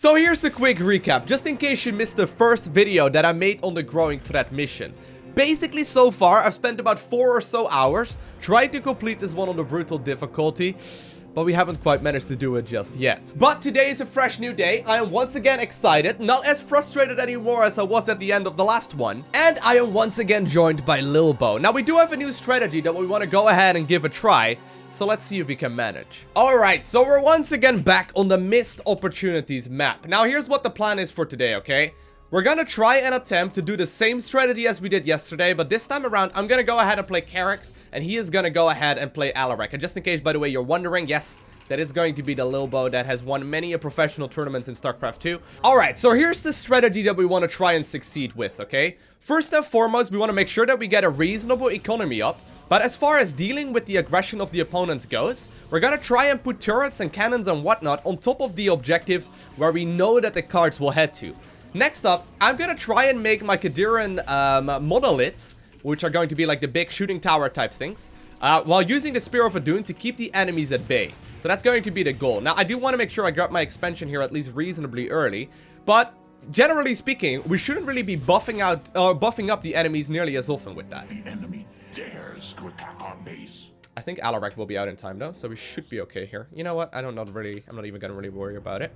So here's a quick recap, just in case you missed the first video that I made on the growing threat mission. Basically, so far, I've spent about 4 or so hours trying to complete this one on the brutal difficulty, but we haven't quite managed to do it just yet. But today is a fresh new day. I am once again excited, not as frustrated anymore as I was at the end of the last one. And I am once again joined by Lilbow. Now, we do have a new strategy that we want to go ahead and give a try. So let's see if we can manage. Alright, so we're once again back on the missed opportunities map. Now, here's what the plan is for today, okay? We're gonna try and attempt to do the same strategy as we did yesterday, but this time around, I'm gonna go ahead and play Carrax, and he is gonna go ahead and play Alarak. And just in case, by the way, you're wondering, yes, that is going to be the Lilbow that has won many professional tournaments in StarCraft 2. Alright, so here's the strategy that we want to try and succeed with, okay? First and foremost, we want to make sure that we get a reasonable economy up. But as far as dealing with the aggression of the opponents goes, we're gonna try and put turrets and cannons and whatnot on top of the objectives where we know that the cards will head to. Next up, I'm gonna try and make my Kadiran monoliths, which are going to be like the big shooting tower type things, while using the Spear of Adun to keep the enemies at bay. So that's going to be the goal. Now, I do want to make sure I grab my expansion here at least reasonably early, but generally speaking, we shouldn't really be buffing up the enemies nearly as often with that. The enemy dares to attack our base. I think Alarak will be out in time though, so we should be okay here. You know what? I'm not even gonna really worry about it.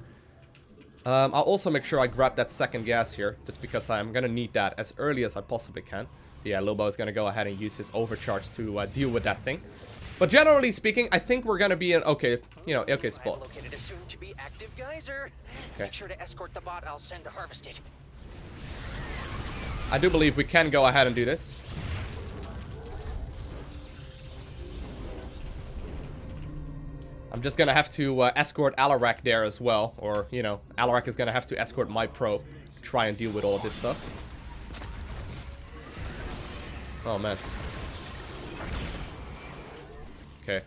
I'll also make sure I grab that second gas here, just because I'm gonna need that as early as I possibly can. So yeah, Lilbow is gonna go ahead and use his overcharge to deal with that thing. But generally speaking, I think we're gonna be in okay spot. Located a soon-to-be active geyser. Okay. Make sure to escort the bot I'll send to harvest it. I do believe we can go ahead and do this. I'm just gonna have to escort Alarak there as well. Or, you know, Alarak is gonna have to escort my probe to try and deal with all of this stuff. Oh, man. Okay.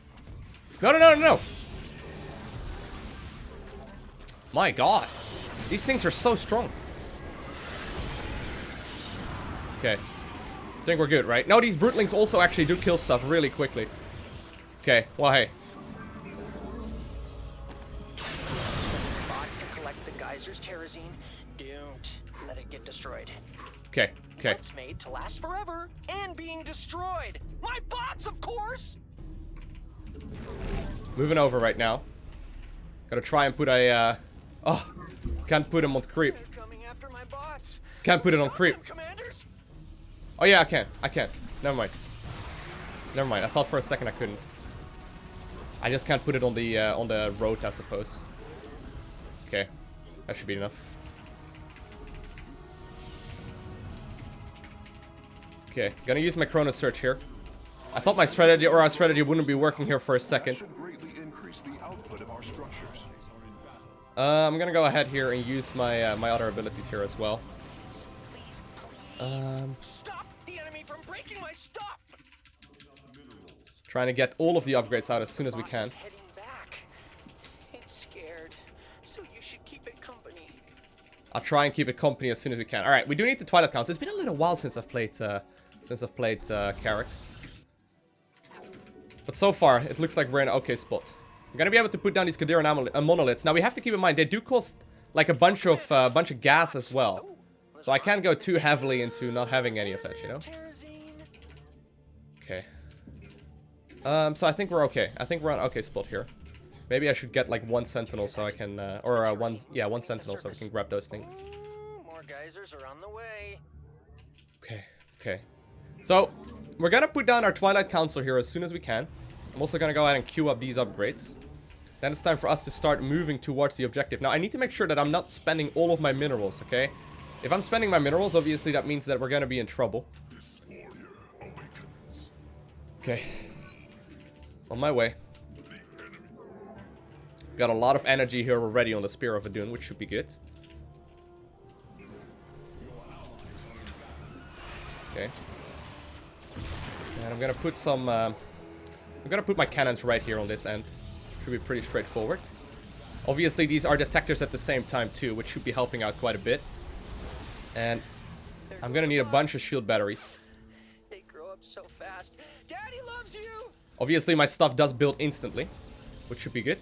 No. My god. These things are so strong. Okay. I think we're good, right? No, these Brutlings also actually do kill stuff really quickly. Okay, well, hey. Terrazine, don't let it get destroyed. Okay. It's made to last forever and being destroyed. My bots, of course. Moving over right now. Gotta try and put a oh, can't put him on creep. Coming after my bots. Can't put it on creep. Commanders. Oh yeah, I can. Never mind. I thought for a second I couldn't. I just can't put it on the road, I suppose. Okay. That should be enough. Okay, gonna use my Chrono Search here. I thought my strategy or our strategy wouldn't be working here for a second. I'm gonna go ahead here and use my my other abilities here as well. Stop the enemy from breaking my stuff. Trying to get all of the upgrades out as soon as we can. I'll try and keep it company as soon as we can. Alright, we do need the Twilight Council. It's been a little while since I've played Carrax. But so far, it looks like we're in an okay spot. We're gonna be able to put down these Kadiran monoliths. Now, we have to keep in mind, they do cost like a bunch of gas as well. So I can't go too heavily into not having any of that, you know? Okay. So I think we're okay. I think we're on an okay spot here. Maybe I should get like one sentinel so I can, one sentinel so we can grab those things. More geysers are on the way. Okay. So, we're gonna put down our Twilight Council here as soon as we can. I'm also gonna go ahead and queue up these upgrades. Then it's time for us to start moving towards the objective. Now, I need to make sure that I'm not spending all of my minerals, okay? If I'm spending my minerals, obviously that means that we're gonna be in trouble. Okay. On my way. Got a lot of energy here already on the Spear of Adun, which should be good. Okay. And I'm gonna put some, I'm gonna put my cannons right here on this end. Should be pretty straightforward. Obviously, these are detectors at the same time too, which should be helping out quite a bit. And I'm gonna need a bunch of shield batteries. They grow up so fast. Daddy loves you. Obviously, my stuff does build instantly, which should be good.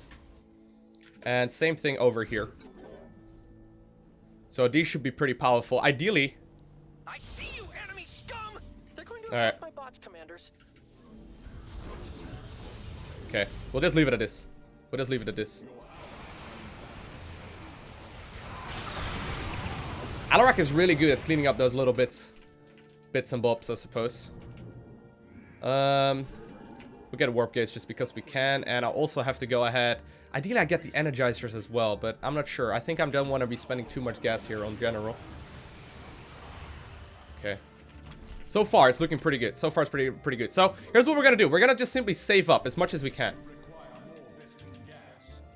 And same thing over here. So these should be pretty powerful. Ideally... I see you, enemy scum! They're going to All right. attack my bots, commanders. Okay, we'll just leave it at this. We'll just leave it at this. Alarak is really good at cleaning up those little bits and bobs, I suppose. We'll get warp gates just because we can, and I'll also have to go ahead. Ideally, I get the energizers as well, but I'm not sure. I think I don't want to be spending too much gas here on general. Okay. So far, it's looking pretty good. So far, it's pretty good. So, here's what we're gonna do. We're gonna just simply save up as much as we can.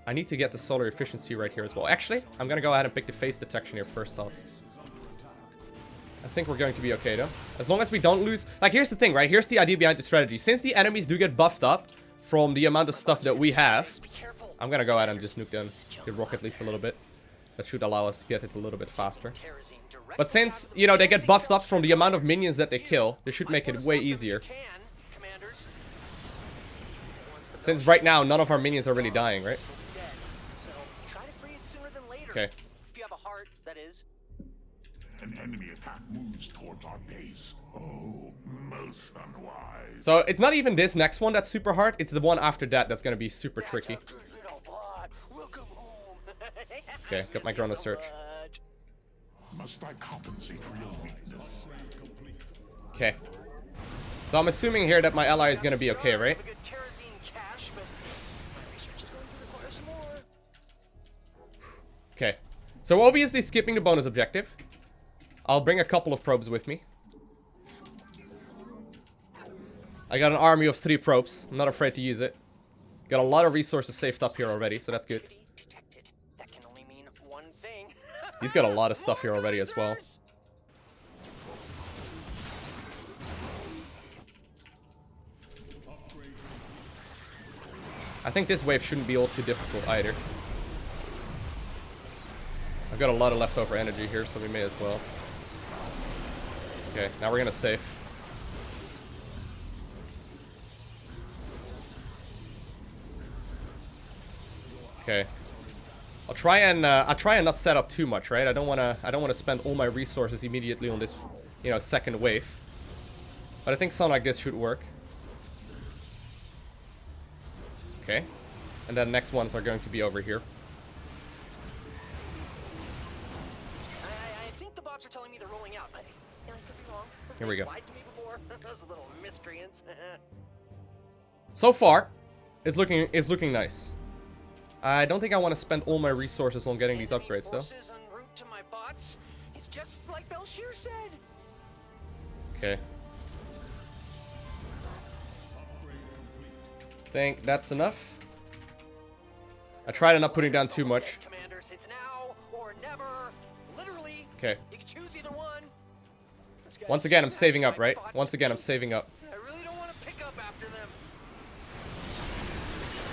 I need to get the solar efficiency right here as well. Actually, I'm gonna go ahead and pick the phase detection here first off. I think we're going to be okay, though. As long as we don't lose... Like, here's the thing, right? Here's the idea behind the strategy. Since the enemies do get buffed up from the amount of stuff that we have, I'm gonna go ahead and just nuke them. Get rock at least a little bit. That should allow us to get it a little bit faster. But since, you know, they get buffed up from the amount of minions that they kill, this should make it way easier. Since right now, none of our minions are really dying, right? Okay. If you have a heart, that is. An enemy attack moves towards our base. Oh, most unwise. So, it's not even this next one that's super hard. It's the one after that that's gonna be super tricky. Okay, got my Chrono Search. Must I compensate for your weakness? Okay. So I'm assuming here that my ally is gonna be okay, right? Okay. So we're obviously skipping the bonus objective. I'll bring a couple of probes with me. I got an army of 3 probes. I'm not afraid to use it. Got a lot of resources saved up here already, so that's good. He's got a lot of stuff here already as well. I think this wave shouldn't be all too difficult either. I've got a lot of leftover energy here, so we may as well. Okay, now we're gonna save. Okay. I'll try and not set up too much, right? I don't wanna spend all my resources immediately on this, you know, second wave. But I think something like this should work. Okay. And then next ones are going to be over here. I think the bots are telling me they're rolling out, but I could be wrong. Here we go. Lied to me before. Those little miscreants. So far, it's looking nice. I don't think I want to spend all my resources on getting these upgrades, though. En route to my bots. It's just like Belshir said. Okay. Think that's enough. I try to not putting down too much. Commanders, it's now or never. Literally. Okay. You can choose either one. Once again, I'm saving up, right? Once again, I'm saving up. I really don't want to pick up after them.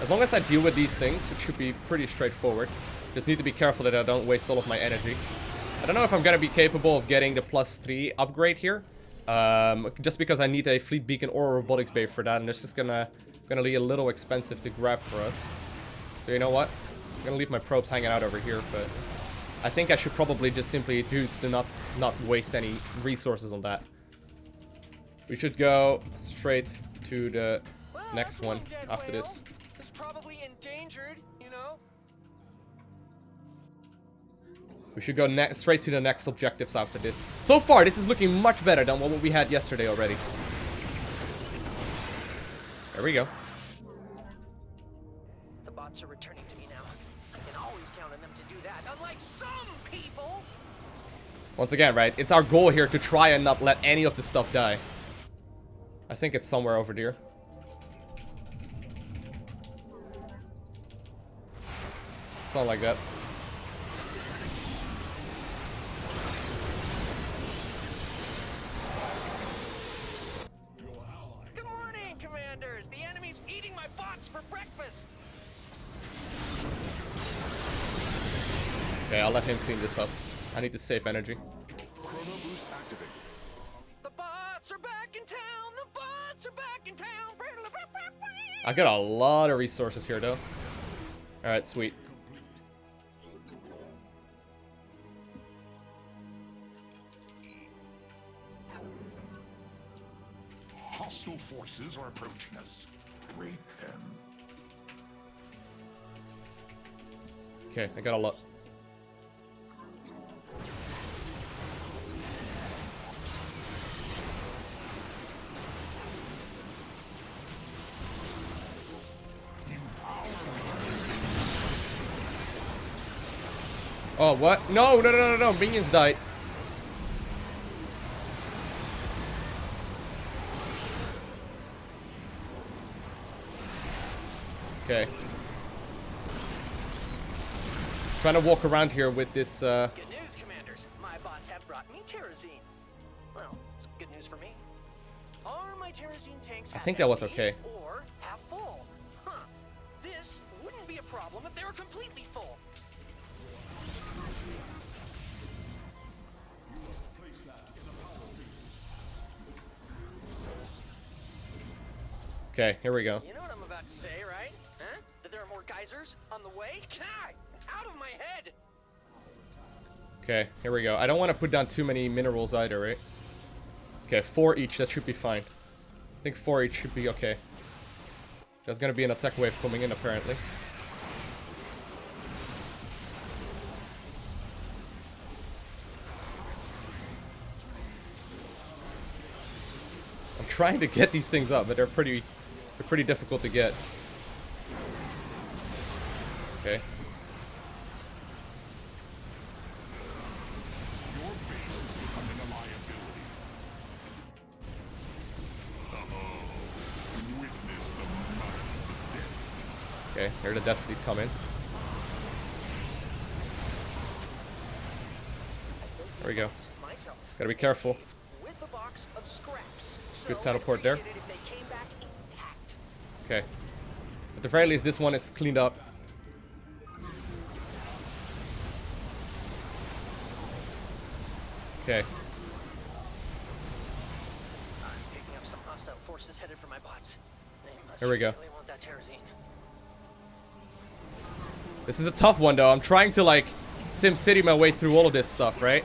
As long as I deal with these things, it should be pretty straightforward. Just need to be careful that I don't waste all of my energy. I don't know if I'm gonna be capable of getting the +3 upgrade here. Just because I need a fleet beacon or a robotics bay for that, and it's just gonna be a little expensive to grab for us. So you know what? I'm gonna leave my probes hanging out over here, but I think I should probably just simply choose to not waste any resources on that. We should go straight to the next one after this. It's probably endangered, you know. We should go straight to the next objectives after this. So far, this is looking much better than what we had yesterday already. There we go. The bots are returning to me now. I can always count on them to do that, unlike some people. Once again, right? It's our goal here to try and not let any of the stuff die. I think it's somewhere over there. Something like that. Good morning, commanders. The enemy's eating my bots for breakfast. Okay, I'll let him clean this up. I need to save energy. Chrono boost activated. The bots are back in town. The bots are back in town. I got a lot of resources here, though. Alright, sweet. Hostile forces are approaching us. Break them. Okay, I got a lot. Oh, what? No, no, no, no, no, minions died. Okay. Trying to walk around here with this, Good news, commanders. My bots have brought me terrazine. Well, it's good news for me. Are my terrazine tanks I think that was okay. or half full? Huh. This wouldn't be a problem if they were completely full. Okay, here we go. You know what I'm about to say, right? Huh? That there are more geysers on the way? God, out of my head! Okay, here we go. I don't want to put down too many minerals either, right? Okay, 4 each, that should be fine. I think 4 each should be okay. There's gonna be an attack wave coming in, apparently. I'm trying to get these things up, but they're pretty difficult to get. Okay. Your base is becoming a liability. Witness the might of the death. Okay, here the death fleet come in. There we go. Myself. Gotta be careful. With a box of scraps. Good So teleport I'd there. appreciate it if they came back intact. Okay. So at the very least, this one is cleaned up. Okay. I'm picking up some hostile forces headed for my bots. They must Here we go. really want that terrazine. This is a tough one, though. I'm trying to, like, SimCity my way through all of this stuff, right?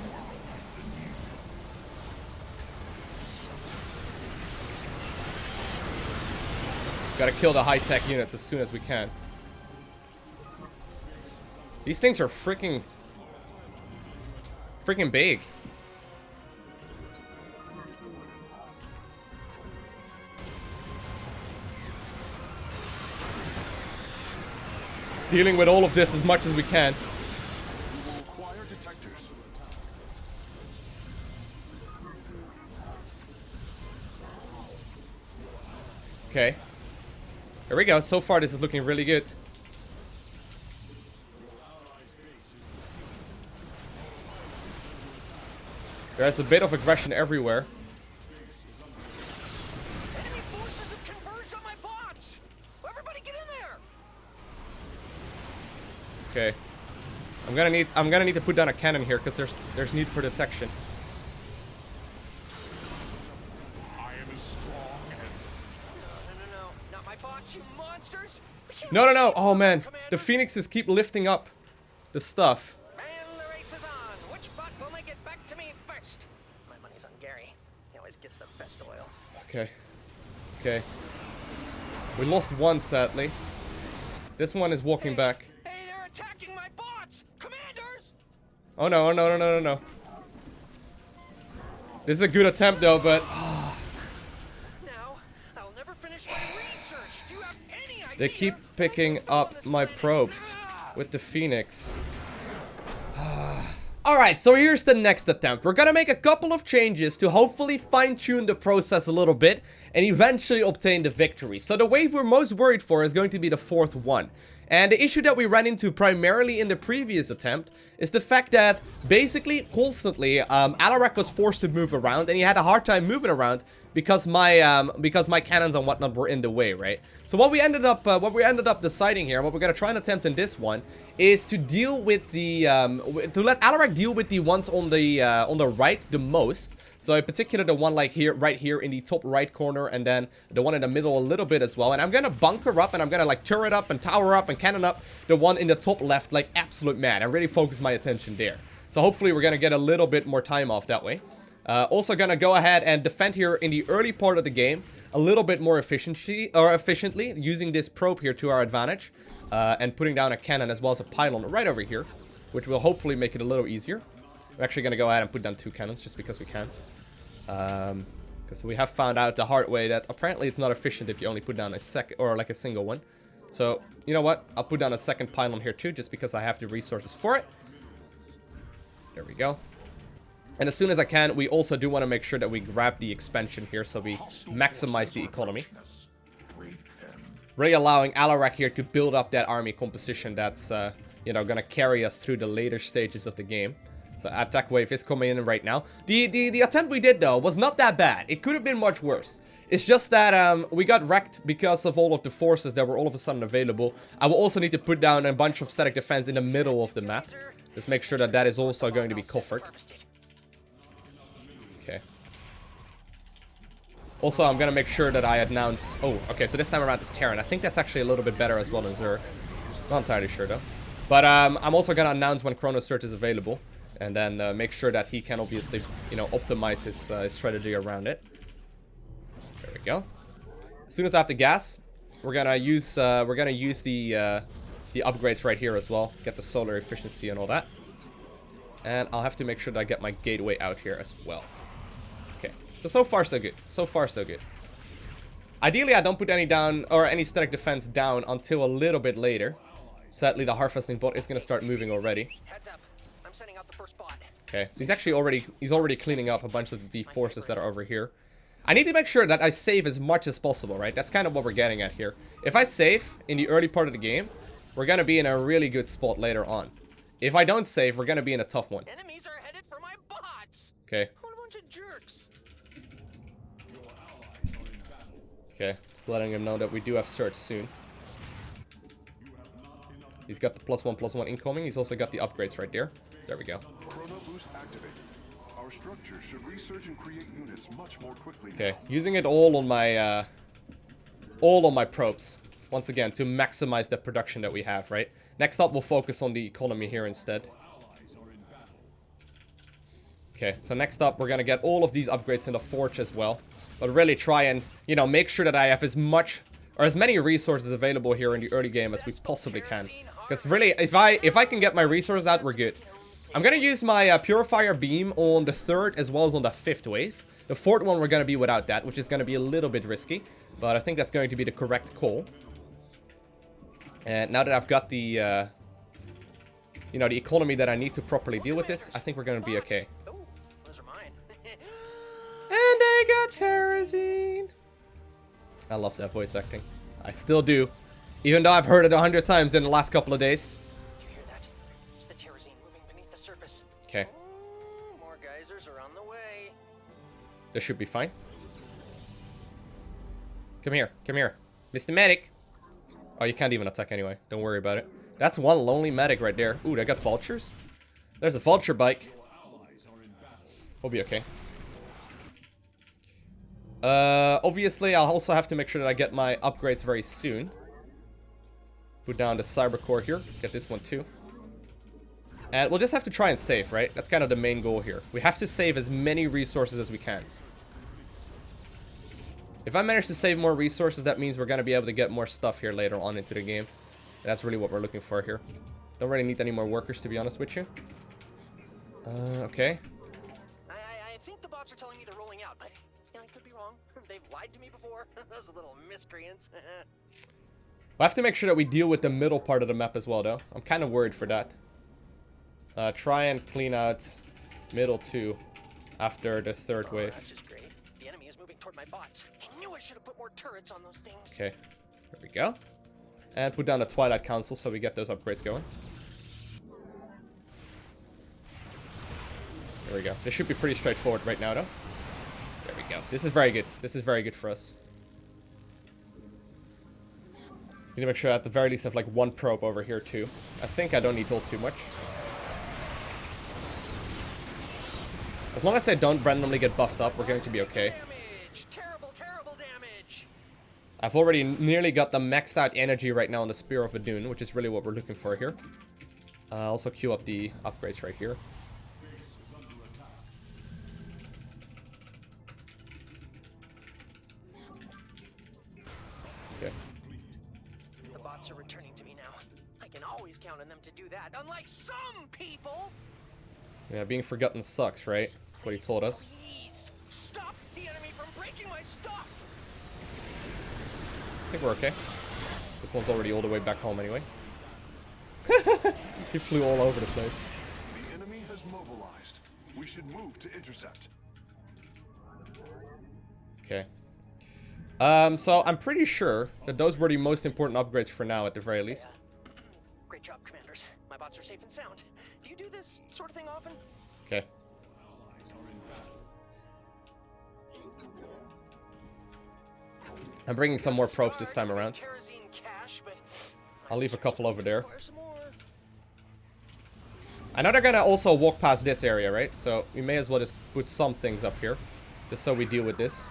Gotta kill the high-tech units as soon as we can. These things are freaking big. Dealing with all of this as much as we can. You will acquire detectors. Okay. There we go. So far, this is looking really good. There's a bit of aggression everywhere. Enemy forces have converged on my bots! Everybody get in there! Okay. I'm gonna need to put down a cannon here because there's need for detection. I am as strong as No, not my bots, you monsters! We can't No, no, no. Oh man, Commander. the phoenixes keep lifting up the stuff. And the race is on! Which bot will make it back to me first? My money's on Gary. He always gets the best oil. Okay. Okay. We lost one, sadly. This one is walking back. Hey, they're attacking my bots! Commanders! Oh no, oh no, no, no, no, no. This is a good attempt though, but Now, I'll never finish my research. Do you have any idea? they keep picking up my probes with the phoenix. Alright, so here's the next attempt. We're gonna make a couple of changes to hopefully fine-tune the process a little bit and eventually obtain the victory. So the wave we're most worried for is going to be the 4th one. And the issue that we ran into primarily in the previous attempt is the fact that basically constantly Alarak was forced to move around and he had a hard time moving around because my cannons and whatnot were in the way, right? So what we ended up deciding here, what we're gonna try and attempt in this one, is to deal with the to let Alarak deal with the ones on the right the most. So in particular the one like here, right here in the top right corner, and then the one in the middle a little bit as well. And I'm gonna bunker up and I'm gonna like turret up and tower up and cannon up the one in the top left like absolute mad and really focus my attention there. So hopefully we're gonna get a little bit more time off that way. Also gonna go ahead and defend here in the early part of the game. a little bit more efficiently, using this probe here to our advantage, and putting down a cannon as well as a pylon right over here, which will hopefully make it a little easier. I'm actually going to go ahead and put down 2 cannons just because we can. Because we have found out the hard way that apparently it's not efficient if you only put down a single one. So, you know what? I'll put down a second pylon here too, just because I have the resources for it. There we go. And as soon as I can, we also do want to make sure that we grab the expansion here so we maximize the economy. Really allowing Alarak here to build up that army composition that's, you know, gonna carry us through the later stages of the game. So attack wave is coming in right now. The attempt we did though was not that bad. It could have been much worse. It's just that we got wrecked because of all of the forces that were all of a sudden available. I will also need to put down a bunch of static defense in the middle of the map. Just make sure that that is also going to be covered. Okay. Also, I'm gonna make sure that I announce... Oh, okay, so this time around it's Terran. I think that's actually a little bit better as well than Zerg. Not entirely sure though. But I'm also gonna announce when Chrono Surge is available. And then make sure that he can obviously, you know, optimize his strategy around it. There we go. As soon as I have the gas, we're gonna use the upgrades right here as well. Get the solar efficiency and all that. And I'll have to make sure that I get my gateway out here as well. Okay. So far so good. So far so good. Ideally, I don't put any down or any static defense down until a little bit later. Sadly, the harvesting bot is gonna start moving already. Heads up. I'm setting out the first bot. Okay, so he's actually already cleaning up a bunch of the forces that are over here. I need to make sure that I save as much as possible, right? That's kind of what we're getting at here. If I save in the early part of the game, we're gonna be in a really good spot later on. If I don't save, we're gonna be in a tough one. Enemies are headed for my bots. Okay. What a bunch of jerks. Okay, just letting him know that we do have Surge soon. He's got the +1/+1 incoming. He's also got the upgrades right there. So there we go. Chrono boost activated. Our structure should research and create units much more quickly. Okay, using it all on my probes. Once again, to maximize the production that we have, right? Next up, we'll focus on the economy here instead. Okay, so next up, we're gonna get all of these upgrades in the forge as well. But really try and, you know, make sure that I have as much or as many resources available here in the early game as we possibly can. Because really, if I can get my resources out, we're good. I'm gonna use my Purifier Beam on the 3rd as well as on the 5th wave. The 4th one we're gonna be without that, which is gonna be a little bit risky. But I think that's going to be the correct call. And now that I've got the, you know, the economy that I need to properly deal with this, I think we're gonna be okay. Oh, those are mine. And I got Terrazine. I love that voice acting. I still do. Even though I've heard it 100 times in the last couple of days. Did you hear that? It's the Terrazine moving beneath the surface. Okay. Ooh, more geysers are on the way. This should be fine. Come here. Come here. Mr. Medic. Oh, you can't even attack anyway. Don't worry about it. That's one lonely medic right there. Ooh, they got vultures. There's a vulture bike. We'll be okay. Obviously, I'll also have to make sure that I get my upgrades very soon. Put down the cyber core here. Get this one too. And we'll just have to try and save, right? That's kind of the main goal here. We have to save as many resources as we can. If I manage to save more resources, that means we're going to be able to get more stuff here later on into the game. That's really what we're looking for here. Don't really need any more workers, to be honest with you. Okay. I think the bots are telling me they're rolling out, but I could be wrong. They've lied to me before. Those little miscreants. We'll have to make sure that we deal with the middle part of the map as well, though. I'm kind of worried for that. Try and clean out middle 2 after the 3rd wave. That's just great. The enemy is moving toward my bots. I knew I should have put more turrets on those things. Okay, there we go. And put down the Twilight Council so we get those upgrades going. There we go. This should be pretty straightforward right now, though. There we go. This is very good. This is very good for us. Just need to make sure at the very least I have like one probe over here too. I think I don't need all too much. As long as I don't randomly get buffed up, we're going to be okay. Damage. Terrible, terrible damage. I've already nearly got the maxed out energy right now on the Spear of Adun, which is really what we're looking for here. Also queue up the upgrades right here. bots are returning to me now. I can always count on them to do that, unlike some people. Yeah, being forgotten sucks, right? That's what he told us. Please stop the enemy from breaking my stuff. I think we're okay. This one's already all the way back home anyway. He flew all over the place. The enemy has mobilized. We should move to intercept. Okay. So I'm pretty sure that those were the most important upgrades for now, at the very least. Great job, commanders. My bots are safe and sound. Do you do this sort of thing often? Okay. I'm bringing some more probes this time around. I'll leave a couple over there. I know they're gonna also walk past this area, right? So we may as well just put some things up here, just so we deal with this.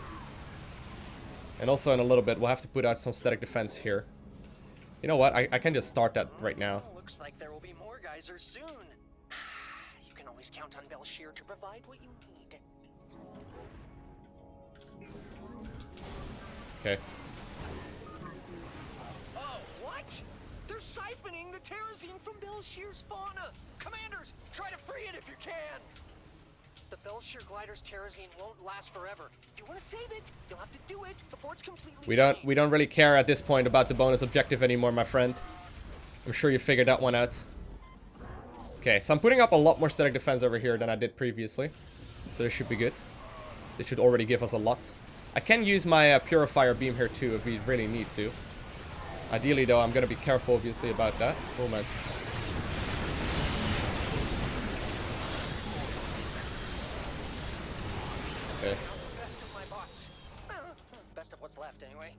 And also in a little bit, we'll have to put out some static defense here. You know what? I can just start that right now. Looks like there will be more geysers soon. You can always count on Belshir to provide what you need. Okay. Oh, what? They're siphoning the terrazine from Belshir's fauna. Commanders, try to free it if you can. The Belshir glider's terrazine won't last forever. If you want to save it, you'll have to do it before it's completely We don't really care at this point about the bonus objective anymore, my friend. I'm sure you figured that one out. Okay, so I'm putting up a lot more static defense over here than I did previously. So this should be good. This should already give us a lot. I can use my purifier beam here too if we really need to. Ideally though, I'm gonna be careful obviously about that. Oh man. Okay. Best of my bots. Best of what's left anyway.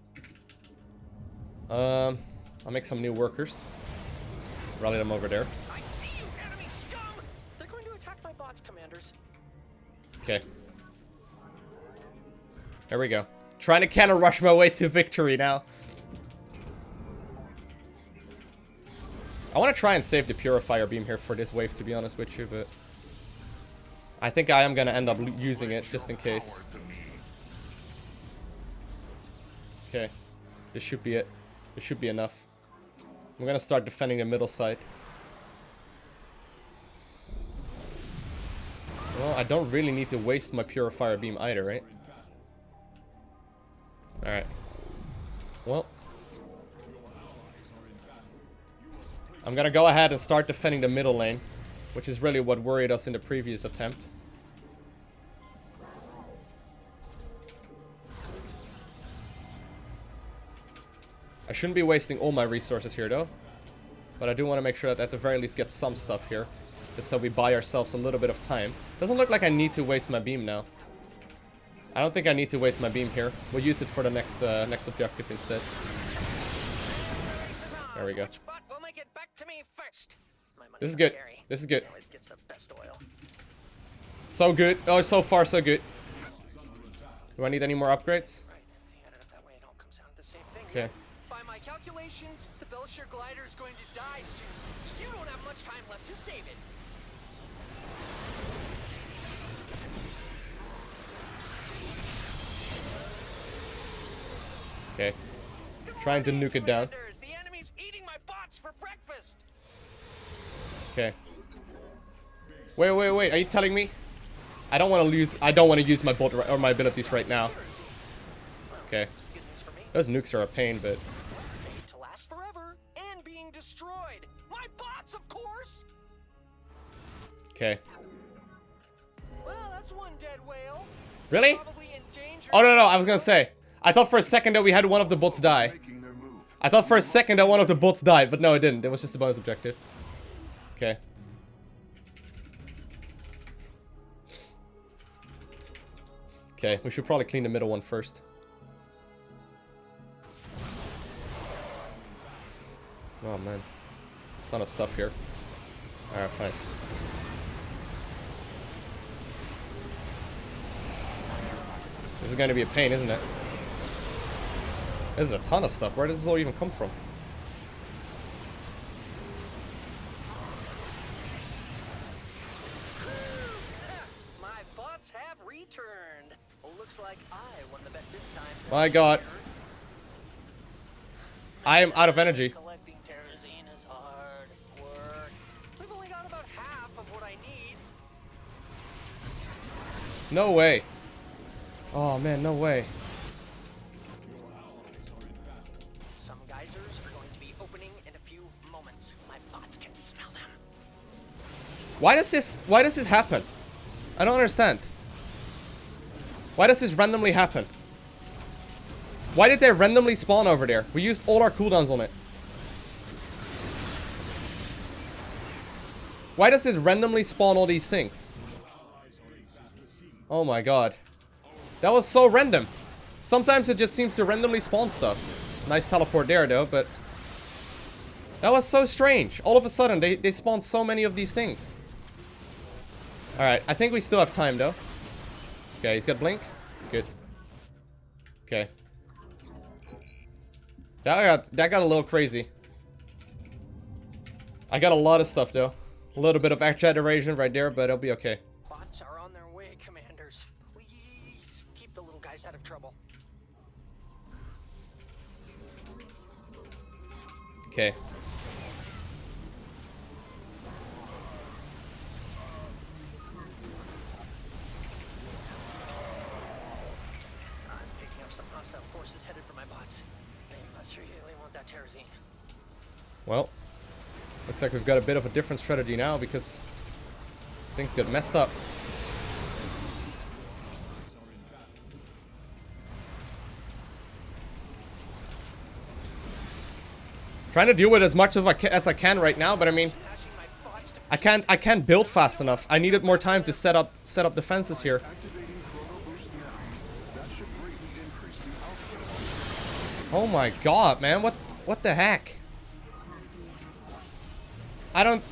I'll make some new workers. Rally them over there. I see you, enemy scum! They're going to attack my bots, commanders. Okay. There we go. Trying to kind of rush my way to victory now. I want to try and save the purifier beam here for this wave, to be honest with you, but I think I am going to end up using it just in case. Okay. This should be it. This should be enough. I'm going to start defending the middle side. Well, I don't really need to waste my purifier beam either, right? Alright. Well. I'm gonna go ahead and start defending the middle lane, which is really what worried us in the previous attempt. I shouldn't be wasting all my resources here though, but I do want to make sure that at the very least get some stuff here, just so we buy ourselves a little bit of time. Doesn't look like I need to waste my beam now. I don't think I need to waste my beam here. We'll use it for the next next objective instead. There we go. This is good. This is good. So good. Oh, so far so good. Do I need any more upgrades? Okay. By my calculations, the Belshir glider is going to die soon. You don't have much time left to save it. Okay. Trying to nuke it down. The enemy's eating my bots for breakfast. Okay. Wait. Are you telling me? I don't want to use my bot or my abilities right now. Okay. Those nukes are a pain, but It's made to last forever and being destroyed. My bots, of course. okay. Well, that's one dead whale. Really? Probably in danger. Oh no, I was gonna say. I thought for a second that we had one of the bots die. Making their move. I thought for a second that one of the bots died, but no, it didn't. It was just a bonus objective. Okay. Okay, we should probably clean the middle one first. Oh man. Ton of stuff here. Alright, fine. This is going to be a pain, isn't it? There's a ton of stuff. Where does this all even come from? My bots have returned. Well, looks like I won the bet this time. My god. I am out of energy. Collect No way. Oh man, no way. Some geysers are going to be opening in a few moments. My bots can smell them. Why does this happen? I don't understand. Why does this randomly happen? Why did they randomly spawn over there? We used all our cooldowns on it. Why does it randomly spawn all these things? Oh my god. That was so random. Sometimes it just seems to randomly spawn stuff. Nice teleport there though, but... that was so strange. All of a sudden, they spawned so many of these things. Alright, I think we still have time though. Okay, he's got blink. Good. Okay. That got a little crazy. I got a lot of stuff though. A little bit of exaggeration right there, but it'll be okay. Bots are on their way, commanders. Please keep the little guys out of trouble. Okay. I'm picking up some hostile forces headed for my bots. They must really want that Terrazine. Well, looks like we've got a bit of a different strategy now because things got messed up. Trying to deal with as much as I can right now, but I mean, I can't build fast enough. I needed more time to set up defenses here. Oh my god, man! What the heck? I don't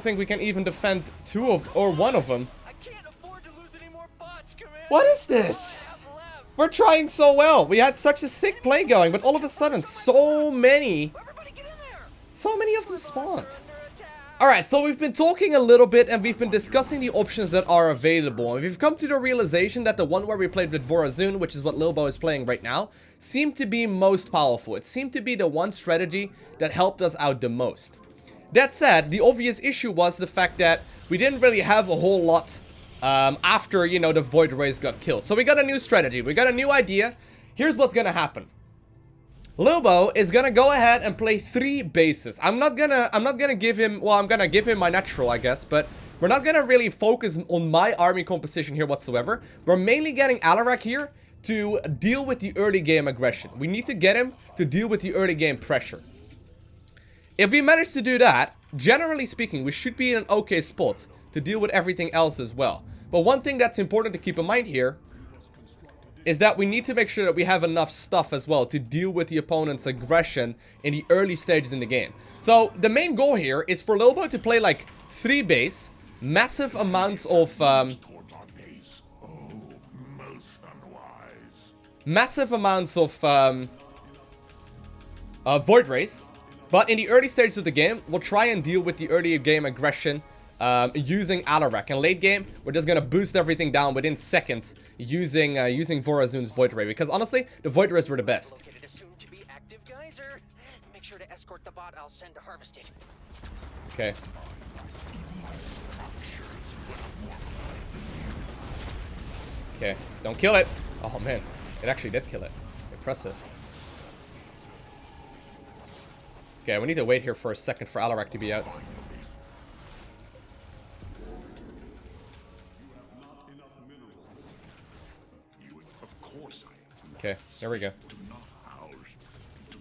think we can even defend one of them. I can't afford to lose any more bots, Commander. What is this? We're trying so well. We had such a sick play going, but all of a sudden, so many of them spawned. Alright, so we've been talking a little bit and we've been discussing the options that are available. And we've come to the realization that the one where we played with Vorazun, which is what Lilbow is playing right now, seemed to be most powerful. It seemed to be the one strategy that helped us out the most. That said, the obvious issue was the fact that we didn't really have a whole lot after, you know, the Void Rays got killed. So we got a new strategy. We got a new idea. Here's what's gonna happen. Lilbow is gonna go ahead and play 3 bases. I'm not gonna give him, well, I'm gonna give him my natural, I guess, but we're not gonna really focus on my army composition here whatsoever. We're mainly getting Alarak here to deal with the early game aggression. We need to get him to deal with the early game pressure. If we manage to do that, generally speaking, we should be in an okay spot to deal with everything else as well. But one thing that's important to keep in mind here is that we need to make sure that we have enough stuff as well to deal with the opponent's aggression in the early stages in the game. So the main goal here is for Lilbow to play like 3 base, massive amounts of Void Rays. But in the early stages of the game, we'll try and deal with the early game aggression using Alarak. And late game, we're just gonna boost everything down within seconds using Vorazun's Void Ray. Because honestly, the Void Rays were the best. Located a soon-to-be active geyser. Make sure to escort the bot I'll send to harvest it. Okay. Okay, don't kill it. Oh man, it actually did kill it. Impressive. Okay, we need to wait here for a second for Alarak to be out. Okay, there we go.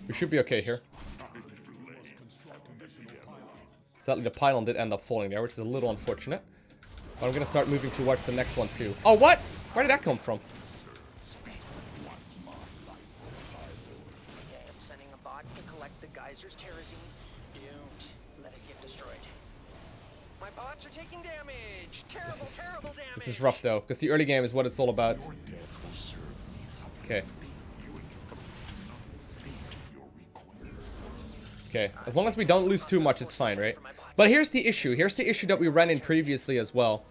We should be okay here. Sadly, the pylon did end up falling there, which is a little unfortunate. But I'm gonna start moving towards the next one too. Oh, what? Where did that come from? Okay, I'm sending a bot to collect the geyser's terrazine. Don't let it get destroyed. My bots are taking damage. Terrible damage. This is rough though, because the early game is what it's all about. Okay. Okay, as long as we don't lose too much, it's fine, right? But here's the issue. Here's the issue that we ran in previously as well.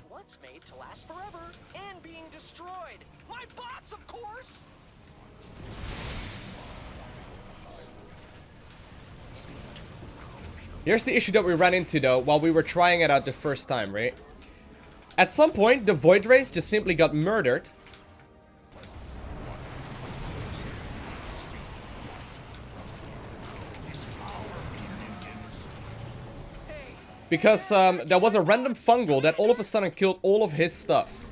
What's made to last forever and being destroyed? My bots, of course! Here's the issue that we ran into, though, while we were trying it out the first time, right? At some point, the Void Rays just simply got murdered. Because there was a random fungal that all of a sudden killed all of his stuff.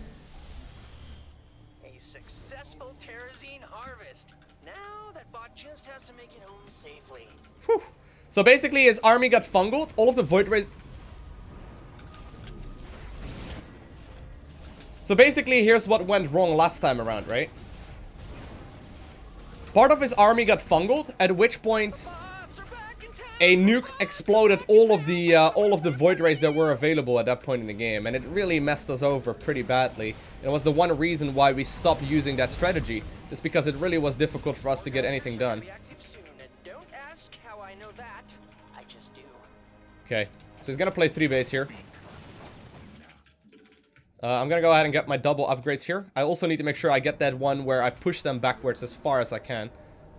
A successful Terrazine harvest. Now that bot just has to make it home safely. Whew. So basically his army got fungled, all of the Void Rays... So basically here's what went wrong last time around, right? Part of his army got fungled, at which point a nuke exploded all of the Void Rays that were available at that point in the game, and it really messed us over pretty badly. And it was the one reason why we stopped using that strategy, just because it really was difficult for us to get anything done. Don't ask how I know that. I just do. Okay, so he's gonna play 3 base here. I'm gonna go ahead and get my double upgrades here. I also need to make sure I get that one where I push them backwards as far as I can.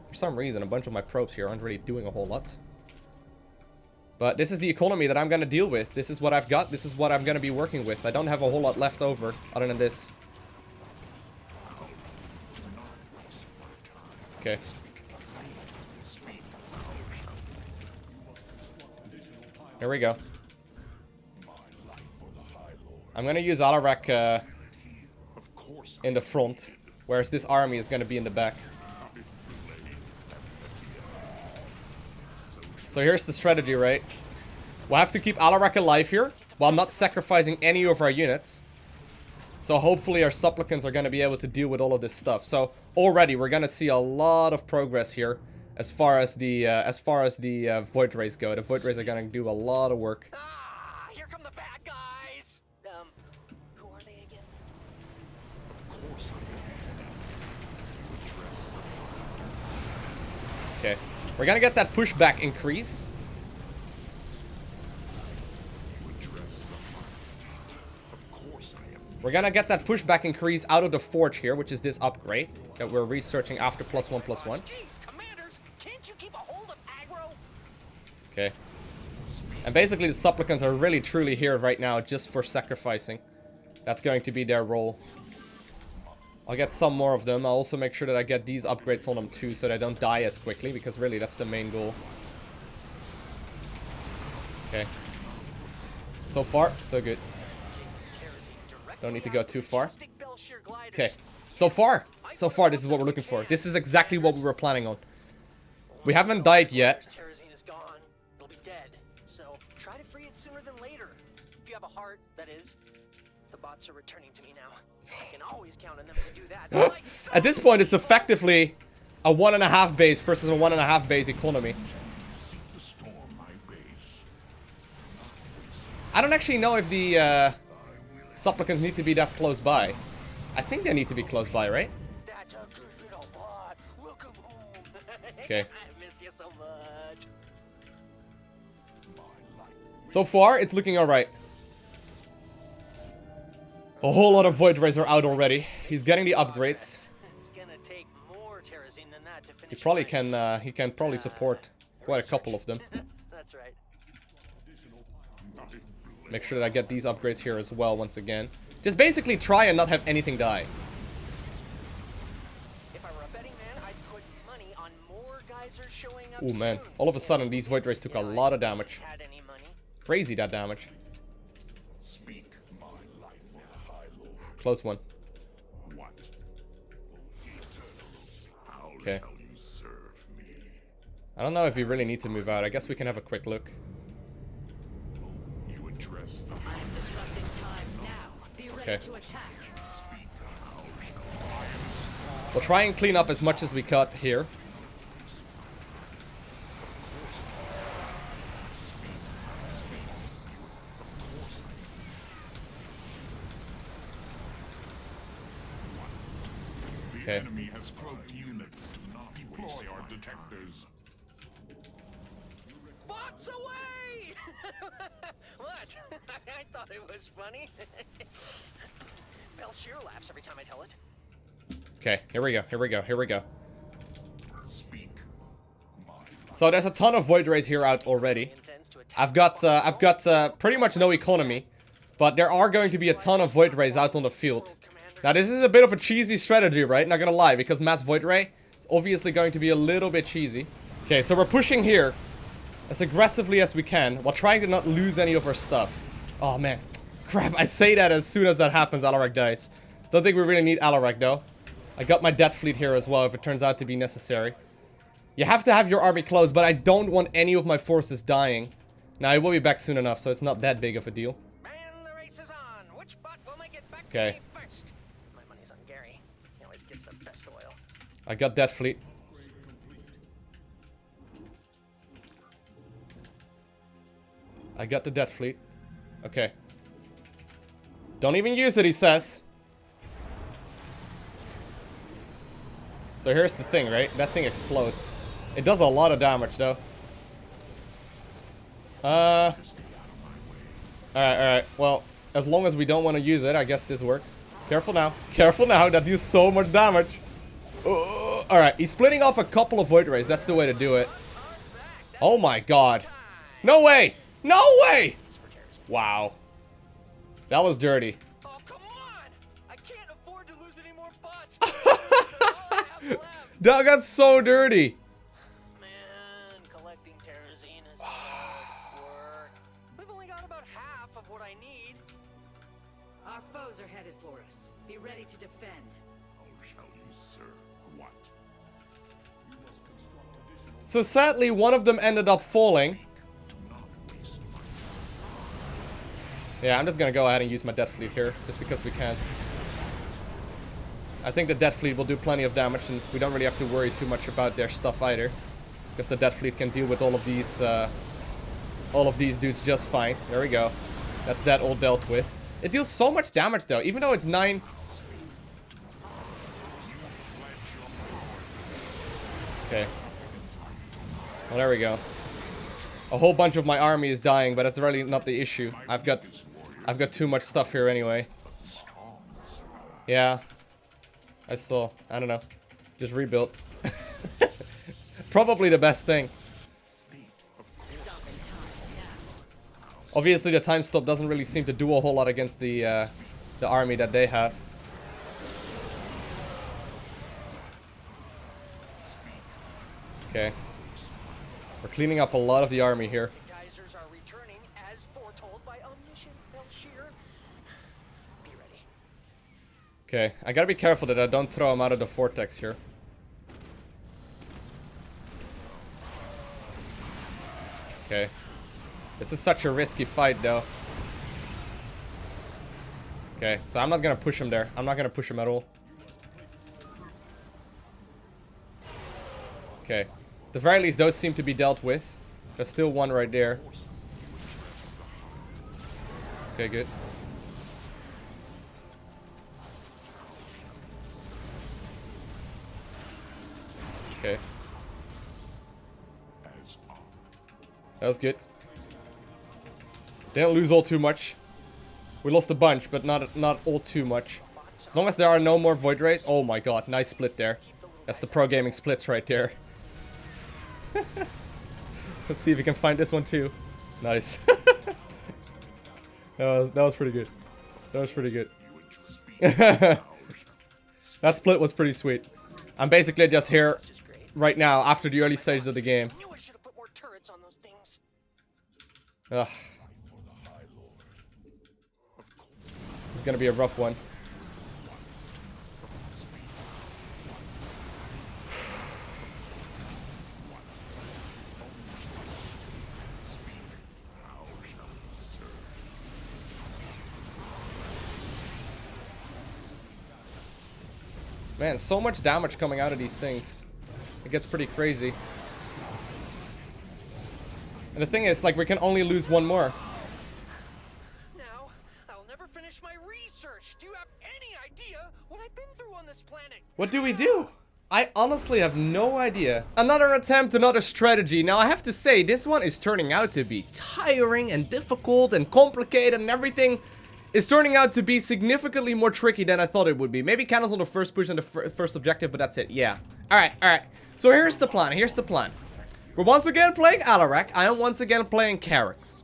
For some reason, a bunch of my probes here aren't really doing a whole lot. But this is the economy that I'm gonna deal with. This is what I've got. This is what I'm gonna be working with. I don't have a whole lot left over other than this. Okay. Here we go. I'm gonna use Alarak in the front, whereas this army is gonna be in the back. So here's the strategy, right? We'll have to keep Alarak alive here, while not sacrificing any of our units. So hopefully our supplicants are gonna be able to deal with all of this stuff. So already we're gonna see a lot of progress here, as far as the Void Rays go. The Void Rays are gonna do a lot of work. Ah, here come the bad guys. Who are they again? Okay, we're gonna get that pushback increase. We're gonna get that pushback increase out of the forge here, which is this upgrade that we're researching after +1/+1. Jeez, commanders, can't you keep a hold of aggro? Okay. And basically the supplicants are really truly here right now just for sacrificing. That's going to be their role. I'll get some more of them. I'll also make sure that I get these upgrades on them too, so they don't die as quickly, because really that's the main goal. Okay. So far, so good. Don't need to go too far. Okay. So far, this is what we're looking for. This is exactly what we were planning on. We haven't died yet. Terrazine is gone. It'll be dead. So try to free it sooner than later. If you have a heart, that is. The bots are returning to me now. I can always count on them to do that. Like At this point, it's effectively a 1.5 base versus a 1.5 base economy. I don't actually know if the supplicants need to be that close by. I think they need to be close by, right? That's a good little bot. Welcome home. Okay. I missed you so much. So far, it's looking alright. A whole lot of Void Rays are out already. He's getting the upgrades. It's gonna take more Terrazine than that to finish. He probably can. He can probably support quite a couple of them. That's right. Make sure that I get these upgrades here as well once again. Just basically try and not have anything die. If I were a betting man, I'd put money on more geysers showing up. Oh man, soon. all of a sudden these Void Rays took a lot of damage. Had any money? Crazy that damage. Speak my life for the High Lord. Close one. What? How Okay. shall you serve me? I don't know if we really need to move out. I guess we can have a quick look. You address the I'm disrupting time now. Be ready Okay. to attack. We'll try and clean up as much as we cut here. The Okay. enemy has cloaked units. Deploy our detectors. Bots away! What? I thought it was funny. Belshir laughs every time I tell it. Okay, here we go, here we go, here we go. Speak my life. So there's a ton of Void Rays here out already. Intends to attack I've got pretty much no economy. But there are going to be a ton of Void Rays out on the field. Now, this is a bit of a cheesy strategy, right? Not gonna lie, because Mass Void Ray is obviously going to be a little bit cheesy. Okay, so we're pushing here as aggressively as we can while trying to not lose any of our stuff. Oh, man. Crap, I say that as soon as that happens, Alarak dies. Don't think we really need Alarak, though. I got my Death Fleet here as well, if it turns out to be necessary. You have to have your army close, but I don't want any of my forces dying. Now, I will be back soon enough, so it's not that big of a deal. And the race is on. Which bot will make it back Okay. to me first? My money's on Gary. He always gets the best oil. I got Death Fleet. I got the Death Fleet. Okay. Don't even use it, he says. So here's the thing, right? That thing explodes. It does a lot of damage, though. Alright, alright. Well, as long as we don't want to use it, I guess this works. Careful now. Careful now. That deals so much damage. Alright, he's splitting off a couple of Void Rays. That's the way to do it. Oh my god. No way! No way! Wow. That was dirty. Oh, come on! I can't afford to lose any more bots. All I have left. That got so dirty. Man, collecting terrazine is hard work. We've only got about half of what I need. Our foes are headed for us. Be ready to defend. How shall you serve? What? So sadly, one of them ended up falling. Yeah, I'm just gonna go ahead and use my Death Fleet here, just because we can. I think the Death Fleet will do plenty of damage, and we don't really have to worry too much about their stuff either. Because the Death Fleet can deal with all of these dudes just fine. There we go. That's that all dealt with. It deals so much damage though, even though it's 9. Okay. Well, there we go. A whole bunch of my army is dying, but that's really not the issue. I've got too much stuff here anyway. Yeah. I saw. I don't know. Just rebuilt. Probably the best thing. Obviously, the time stop doesn't really seem to do a whole lot against the army that they have. Okay. We're cleaning up a lot of the army here. Geysers are returning as foretold by omniscient Belshir. Be ready. Okay, I gotta be careful that I don't throw them out of the vortex here. Okay. This is such a risky fight, though. Okay, so I'm not gonna push him there. I'm not gonna push him at all. Okay. At the very least, those seem to be dealt with. There's still one right there. Okay, good. Okay. That was good. Didn't lose all too much. We lost a bunch, but not all too much. As long as there are no more Void Rays. Oh my god, nice split there. That's the pro gaming splits right there. Let's see if we can find this one too. Nice. that was pretty good. That was pretty good. That split was pretty sweet. I'm basically just here right now after the early stages of the game. Knew I should have put more turrets on those things. Ugh. It's gonna be a rough one. Man, so much damage coming out of these things. It gets pretty crazy. And the thing is, like, we can only lose one more. Now, I'll never finish my research. Do you have any idea what I've been through on this planet? What do we do? I honestly have no idea. Another attempt, another strategy. Now, I have to say, this one is turning out to be tiring and difficult and complicated, and everything is turning out to be significantly more tricky than I thought it would be. Maybe candles on the first push and the first objective, but that's it. Yeah. Alright, alright. So here's the plan. Here's the plan. We're once again playing Alarak. I am once again playing Carrax.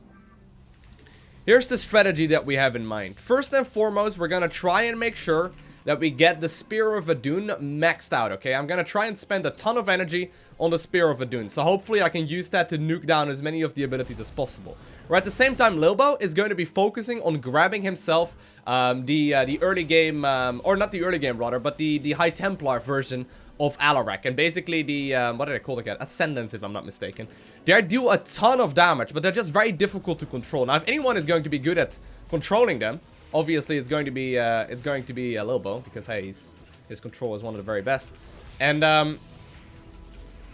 here's the strategy that we have in mind. First and foremost, we're gonna try and make sure that we get the Spear of Adun maxed out, okay? I'm gonna try and spend a ton of energy on the Spear of Adun, so hopefully I can use that to nuke down as many of the abilities as possible. Or at the same time, Lilbow is going to be focusing on grabbing himself the early game, or not the early game rather, but the High Templar version of Alarak. And basically the, what did I call it again? Ascendants, if I'm not mistaken. They do a ton of damage, but they're just very difficult to control. Now, if anyone is going to be good at controlling them, obviously it's going to be Lilbow, because hey, his control is one of the very best. And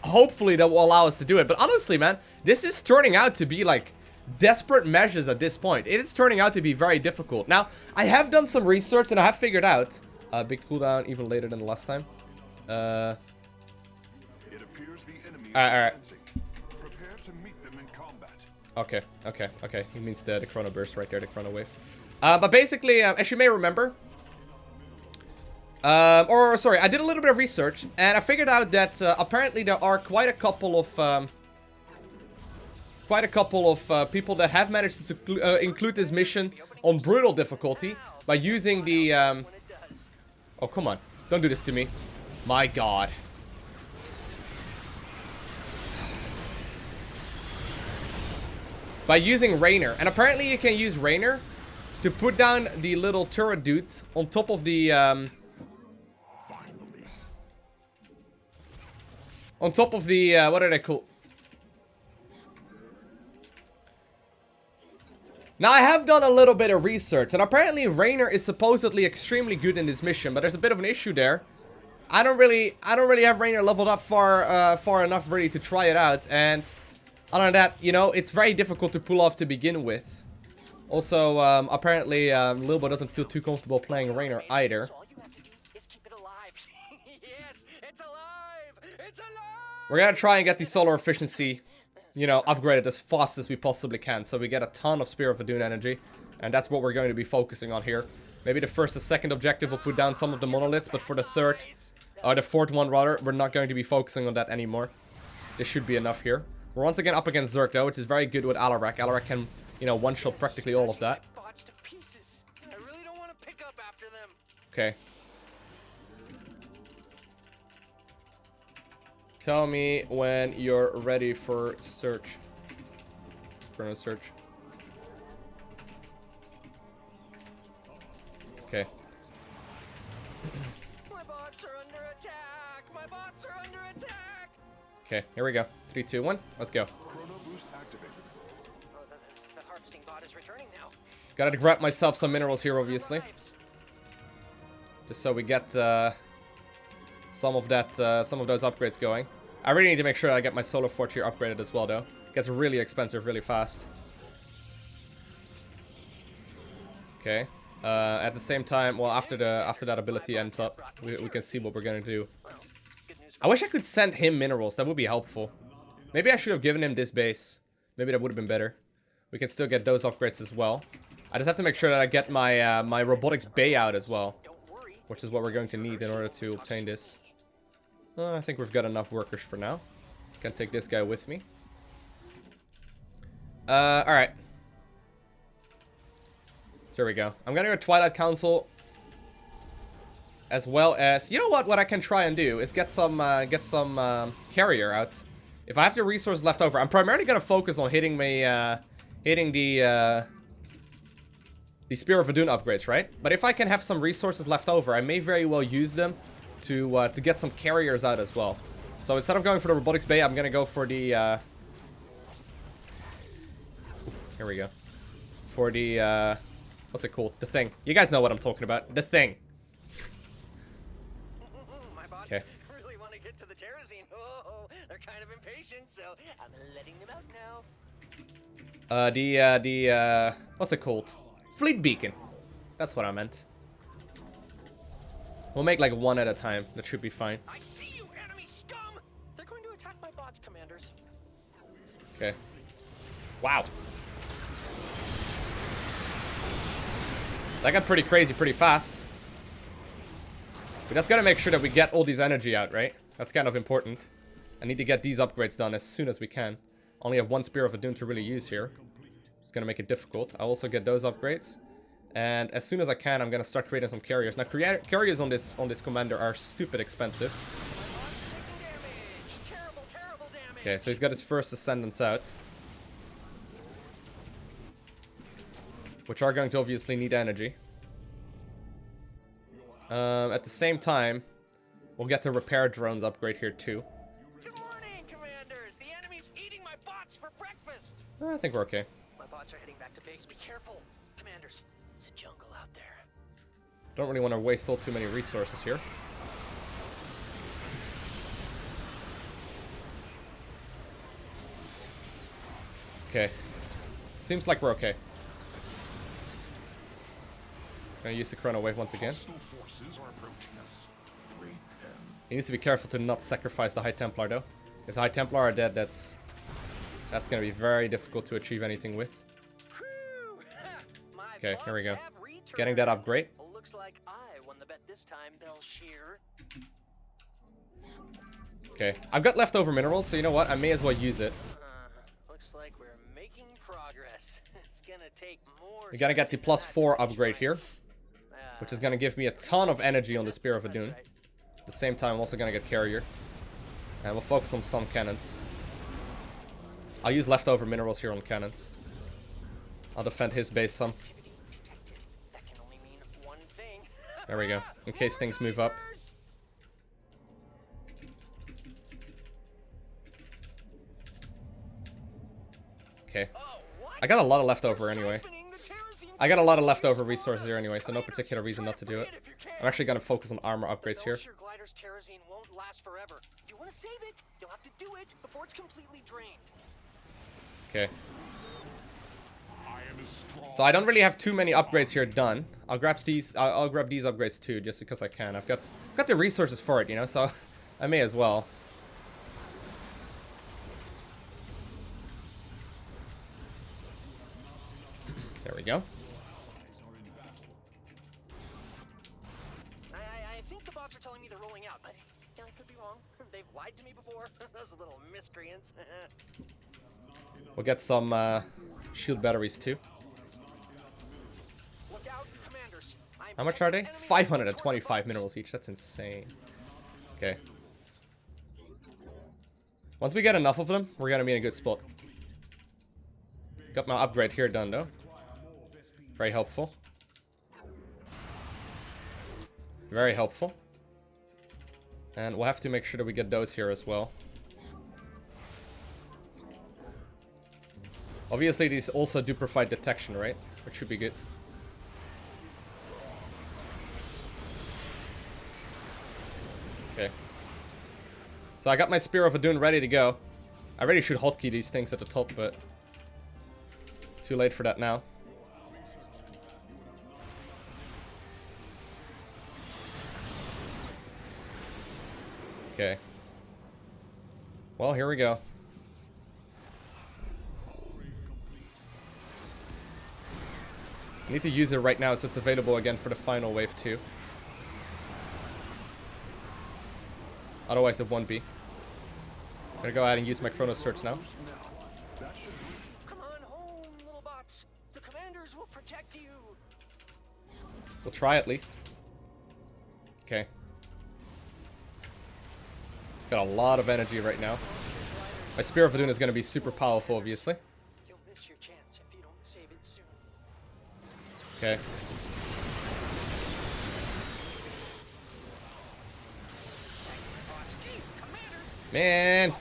hopefully that will allow us to do it. But honestly, man, this is turning out to be like desperate measures at this point. It is turning out to be very difficult. Now, I have done some research and I have figured out a big cooldown even later than the last time. It appears the enemy is alright. advancing. Prepare to meet them in combat. Okay. He means the Chrono Burst right there, the Chrono Wave. But basically, as you may remember, sorry, I did a little bit of research, and I figured out that apparently there are quite a couple of people that have managed to include this mission on brutal difficulty by using the oh, come on, don't do this to me. My God. By using Rainer, and apparently you can use Rainer to put down the little turret dudes on top of the on top of the what are they called? Now, I have done a little bit of research, and apparently Rainer is supposedly extremely good in this mission, but there's a bit of an issue there. I don't really have Rainer leveled up far enough really to try it out, and other than that, you know, it's very difficult to pull off to begin with. Also, apparently, Lilbow doesn't feel too comfortable playing Rainer either. All you have to do is keep it alive. Yes, it's alive! It's alive! We're gonna try and get the solar efficiency, you know, upgraded as fast as we possibly can, so we get a ton of Spear of Adun energy, and that's what we're going to be focusing on here. Maybe the first and second objective will put down some of the monoliths, but for the third, or the fourth one rather, we're not going to be focusing on that anymore. This should be enough here. We're once again up against Zerg though, which is very good with Alarak. Alarak can, you know, one-shot practically all of that. Bots to pieces. I really don't want to pick up after them. Okay. Tell me when you're ready for search. Chrono search. Okay. My bots are under attack. My bots are under attack. Okay, here we go. 3, 2, 1. Let's go. Chrono boost activated. Oh, the harvesting bot is returning now. Gotta grab myself some minerals here, obviously. Just so we get some of those upgrades going. I really need to make sure that I get my solar forge here upgraded as well, though. It gets really expensive really fast. Okay. At the same time, well, after that ability ends up, we can see what we're gonna do. I wish I could send him minerals. That would be helpful. Maybe I should have given him this base. Maybe that would have been better. We can still get those upgrades as well. I just have to make sure that I get my my robotics bay out as well, which is what we're going to need in order to obtain this. I think we've got enough workers for now. Can take this guy with me. Alright. So there we go. I'm gonna go Twilight Council. As well as, you know what I can try and do is get some carrier out. If I have the resources left over, I'm primarily gonna focus on hitting the Spear of Adun upgrades, right? But if I can have some resources left over, I may very well use them to get some carriers out as well. So instead of going for the robotics bay, I'm gonna go for the here we go. For the what's it called? The thing. You guys know what I'm talking about. The thing. My bots really want to get to the Terrazine. Oh, they're kind of impatient, so I'm letting them out now. What's it called? Fleet beacon. That's what I meant. We'll make like one at a time. That should be fine. I see you, enemy scum! They're going to attack my bots, commanders. Okay. Wow. That got pretty crazy pretty fast. We just gotta make sure that we get all these energy out, right? That's kind of important. I need to get these upgrades done as soon as we can. Only have one Spear of Adun to really use here. It's gonna make it difficult. I'll also get those upgrades. And as soon as I can, I'm gonna start creating some carriers. Now, carriers on this commander are stupid expensive. Terrible damage. Okay, so he's got his first Ascendants out. Which are going to obviously need energy. At the same time, we'll get the repair drones upgrade here too. Good morning, commanders. The enemy's eating my bots for breakfast. I think we're okay. My bots are heading back to base. Be careful, commanders. It's a jungle out there. Don't really want to waste all too many resources here. Okay. Seems like we're okay. Gonna use the Chrono Wave once again. Hostile forces are approaching us. Wait them. He needs to be careful to not sacrifice the High Templar though. If the High Templar are dead, that's gonna be very difficult to achieve anything with. My Okay, here we go. bots have returned. Getting that upgrade. Looks like I won the bet this time, Belshear. Okay, I've got leftover minerals, so you know what? I may as well use it. Looks like we're making progress. It's gonna take more. We're gonna get the +4 upgrade here, which is gonna give me a ton of energy on the Spear of Adun. At the same time, I'm also gonna get carrier. And we'll focus on some cannons. I'll use leftover minerals here on cannons. I'll defend his base some. That can only mean one thing. There we go. In case things move up. Okay. I got a lot of leftover anyway. I got a lot of leftover resources here anyway, so no particular reason not to do it. I'm actually gonna focus on armor upgrades here. Your glider's terrazine won't last forever. If you want to save it, you'll have to do it before it's completely drained. Okay. I am as strong. So I don't really have too many upgrades here done. I'll grab these. I'll grab these upgrades too, just because I can. I've got the resources for it, you know. So I may as well. There we go. I think the bots are telling me they're rolling out, but yeah, I could be wrong. They've lied to me before. Those little miscreants. We'll get some shield batteries too. Look out, commanders. How much are they? 525 minerals each. That's insane. Okay. Once we get enough of them, we're gonna be in a good spot. Got my upgrade here done though. Very helpful. Very helpful. And we'll have to make sure that we get those here as well. Obviously, these also do provide detection, right? Which should be good. Okay. So I got my Spear of Adun ready to go. I really should hotkey these things at the top, but too late for that now. Okay. Well, here we go. I need to use it right now so it's available again for the final wave too. Otherwise it won't be. I'm gonna go ahead and use my Chrono Search now. Come on home, little bots. The commanders will protect you. We'll try at least. Okay. Got a lot of energy right now. My Spear of Adun is gonna be super powerful, obviously. You'll miss your chance if you don't save it soon. Okay. Man.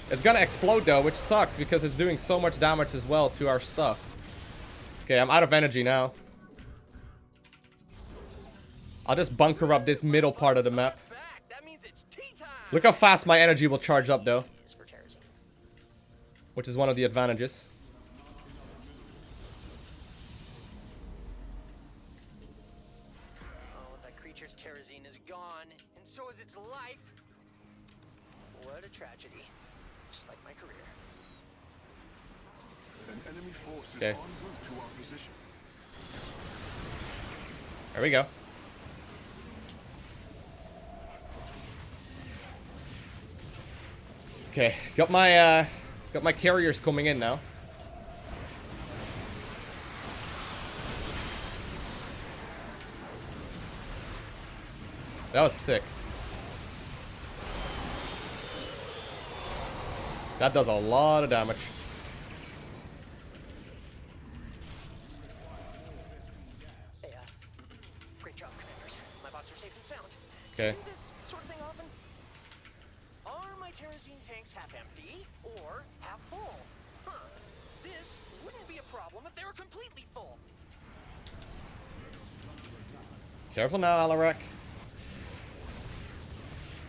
It's gonna explode though, which sucks because it's doing so much damage as well to our stuff. Okay, I'm out of energy now. I'll just bunker up this middle part of the map. Look how fast my energy will charge up though. Which is one of the advantages. Oh, that creature's terrazine is gone, and so is its life. What a tragedy. Just like my career. An enemy force is Okay. en route to our position. There we go. Okay, got my Got my carriers coming in now. That was sick. That does a lot of damage. Hey, great job, commanders. My bots are safe and sound. Okay. Do this sort of thing often? Are my Terrazine tanks half empty or half full? Huh. This wouldn't be a problem if they were completely full. Careful now, Alarak.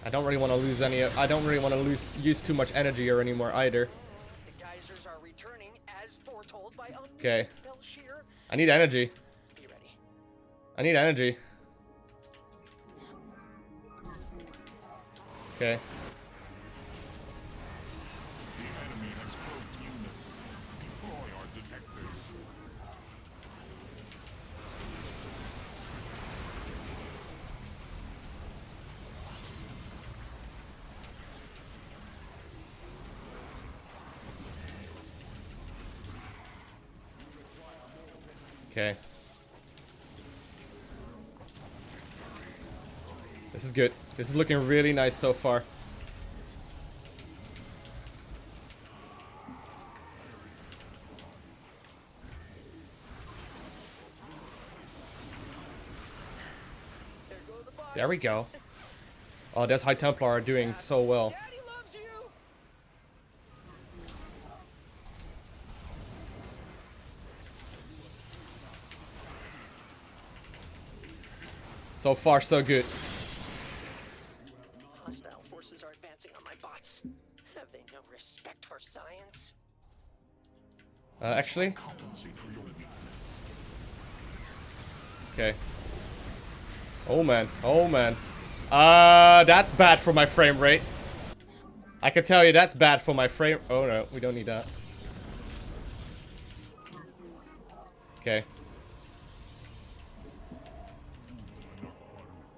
I don't really want to lose any. I don't really want to use too much energy here anymore either. The geysers are returning as foretold by Okay. Belshir. I need energy. Be ready. I need energy. Okay. The enemy has cloaked units. Deploy our detectors. Okay. This is good. This is looking really nice so far. There go the bots. There we go. Oh, this High Templar are doing so well. Daddy loves you. So far, so good. Hostile forces are advancing on my bots. Have they no respect for science? Actually, Compensate for your weakness. okay. Oh man, oh man. That's bad for my frame rate. I can tell you that's bad for my frame. Oh no, we don't need that. Okay.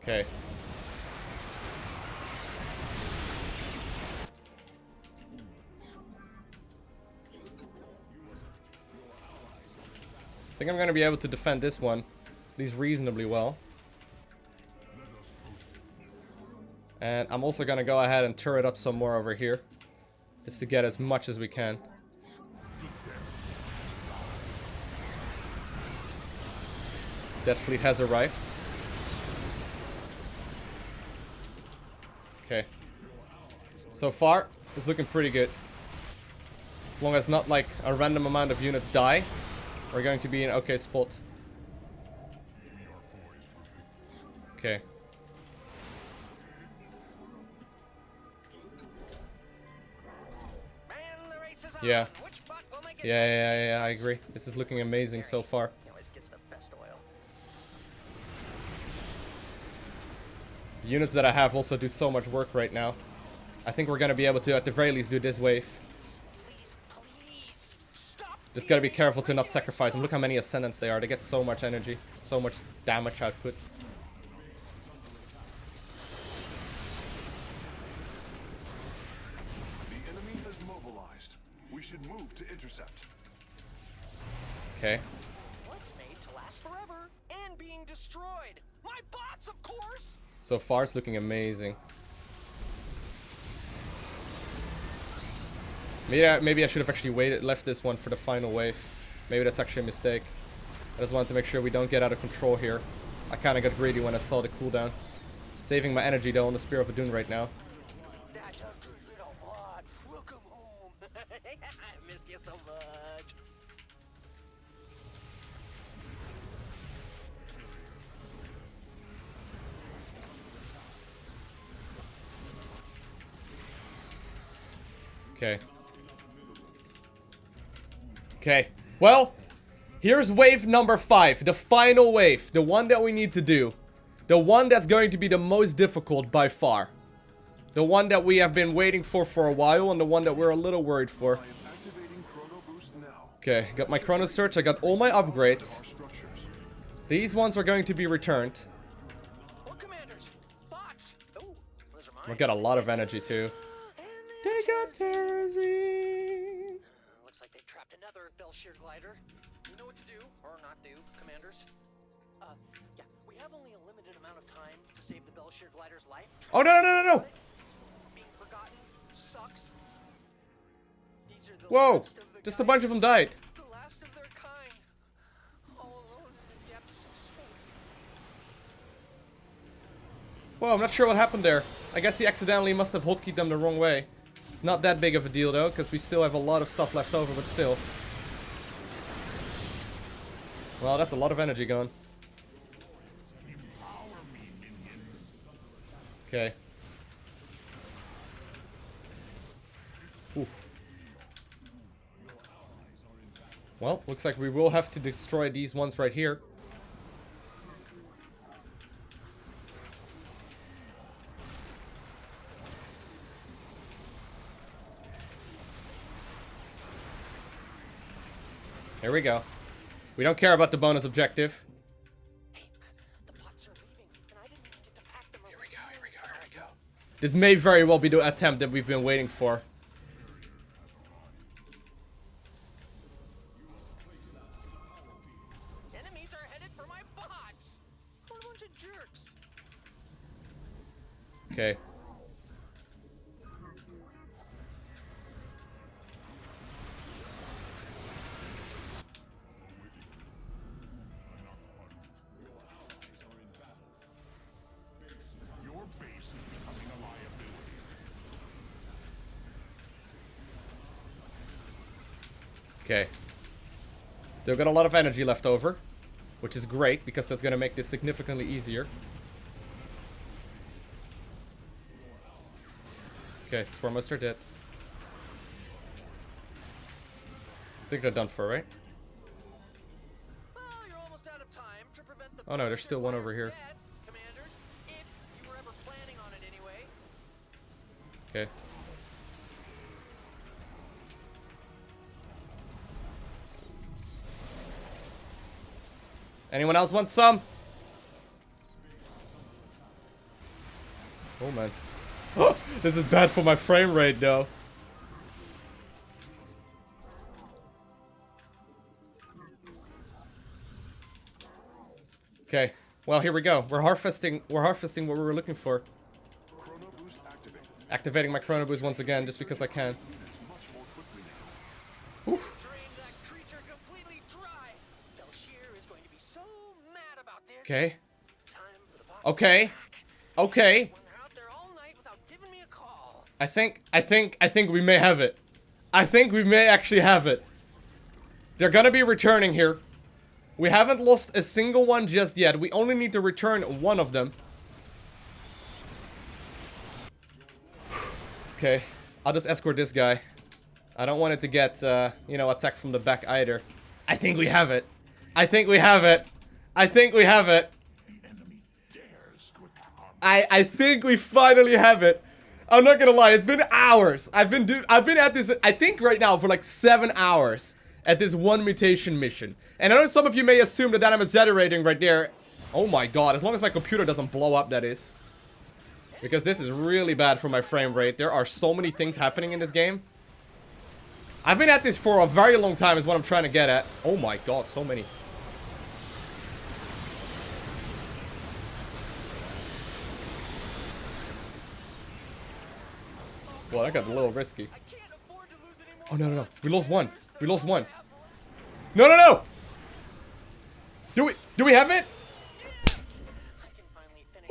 Okay. I think I'm gonna be able to defend this one, at least reasonably well. And I'm also gonna go ahead and turret up some more over here, just to get as much as we can. That fleet has arrived. Okay. So far, it's looking pretty good. As long as not like a random amount of units die, we're going to be in okay spot. Okay. Man, the race is on. Yeah. Which bot will make it? Yeah, I agree. This is looking amazing so far. He always gets the best oil. The units that I have also do so much work right now. I think we're gonna be able to, at the very least, do this wave. Please, stop. Just gotta be careful to not sacrifice them. Look how many Ascendants they are. They get so much energy, so much damage output. The enemy has mobilized. We should move to intercept. Okay. What's made to last forever and being destroyed? My bots, of course. So far, it's looking amazing. Maybe I should have actually left this one for the final wave. Maybe that's actually a mistake. I just wanted to make sure we don't get out of control here. I kind of got greedy when I saw the cooldown. Saving my energy though on the Spear of Adun right now. That's a good little bot. Welcome home. I missed you so much. Okay. Okay. Well, here's wave number 5. The final wave. The one that we need to do. The one that's going to be the most difficult by far. The one that we have been waiting for a while, and the one that we're a little worried for. I am activating Chrono Boost now. Okay, got my Chrono Search. I got all my upgrades. Our structures. These ones are going to be returned. What commanders? Bots. Oh, those are mine. We got a lot of energy too. And They got Terrazine. Belshear glider. You know what to do, or not do, commanders. Yeah, we have only a limited amount of time to save the Belshear glider's life. Oh, no, no, no, no, no! Being forgotten sucks. These are the Whoa! last of the Just a guys, bunch of them died. the last of their kind. All alone in the depths of space. Well, I'm not sure what happened there. I guess he accidentally must have hotkeyed them the wrong way. It's not that big of a deal though, because we still have a lot of stuff left over, but still. Well, that's a lot of energy gone. Okay. Ooh. Well, looks like we will have to destroy these ones right here. Here we go. We don't care about the bonus objective. The pots are leaving, and I didn't even get to pack them. Here we go, here we go, here we go. This may very well be the attempt that we've been waiting for. Enemies are headed for my pots. What a bunch of jerks. Okay. Your base is becoming a liability. Okay. Still got a lot of energy left over, which is great because that's gonna make this significantly easier. Okay, Swarmers are dead. I think they're done for, right? Well, you're almost out of time to prevent the Oh no, there's still one over here. death, commanders, if you were ever planning on it anyway. Okay. Anyone else want some? Oh man. This is bad for my frame rate though. Okay. Well, here we go. We're harvesting what we were looking for. Chrono boost activated. Activating my Chrono Boost once again just because I can. Much more quickly now. Oof. Drain that creature completely dry. Belshear is going to be so mad about this. Okay. Time for the box Okay. back. Okay. When they're out there all night without giving me a call. I think we may have it. I think we may actually have it. They're gonna be returning here. We haven't lost a single one just yet. We only need to return one of them. Okay. I'll just escort this guy. I don't want it to get, you know, attacked from the back either. I think we have it. I think we have it. I think we have it. The enemy dares to attack our I think we finally have it. I'm not gonna lie, it's been hours. I've been at this, I think right now for like 7 hours at this one mutation mission. And I know some of you may assume that I'm exaggerating right there. Oh my god, as long as my computer doesn't blow up, that is. Because this is really bad for my frame rate. There are so many things happening in this game. I've been at this for a very long time is what I'm trying to get at. Oh my god, so many. Well, that got a little risky. I can't afford to lose any more. Oh, no, no, no. pots. We lost one. We lost one. Have one. No, no, no! Do we have it? I can finally finish.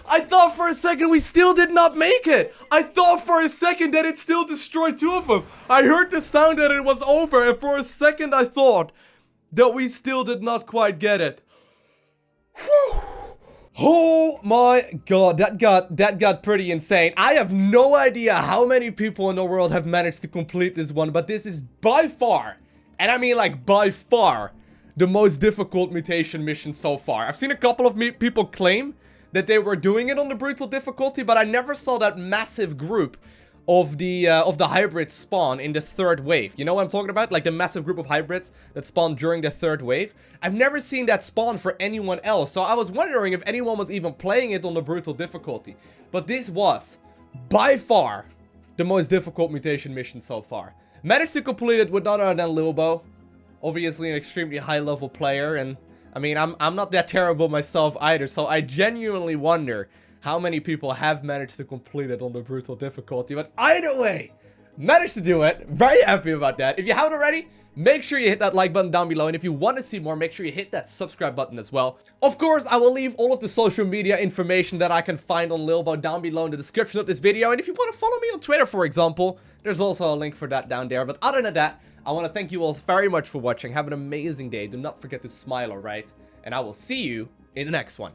I thought for a second we still did not make it. I thought for a second that it still destroyed two of them. I heard the sound that it was over, and for a second I thought that we still did not quite get it. Whew. Oh my god, that got pretty insane. I have no idea how many people in the world have managed to complete this one, but this is by far, and I mean like by far, the most difficult mutation mission so far. I've seen a couple of people claim that they were doing it on the brutal difficulty, but I never saw that massive group of the hybrids spawn in the third wave. You know what I'm talking about? Like the massive group of hybrids that spawned during the third wave. I've never seen that spawn for anyone else, so I was wondering if anyone was even playing it on the brutal difficulty. But this was, by far, the most difficult mutation mission so far. Managed to complete it with none other than Lilbow. Obviously an extremely high level player, and I mean, I'm not that terrible myself either, so I genuinely wonder how many people have managed to complete it on the brutal difficulty. But either way, managed to do it. Very happy about that. If you haven't already, make sure you hit that like button down below. And if you want to see more, make sure you hit that subscribe button as well. Of course, I will leave all of the social media information that I can find on Lilbow down below in the description of this video. And if you want to follow me on Twitter, for example, there's also a link for that down there. But other than that, I want to thank you all very much for watching. Have an amazing day. Do not forget to smile, alright? And I will see you in the next one.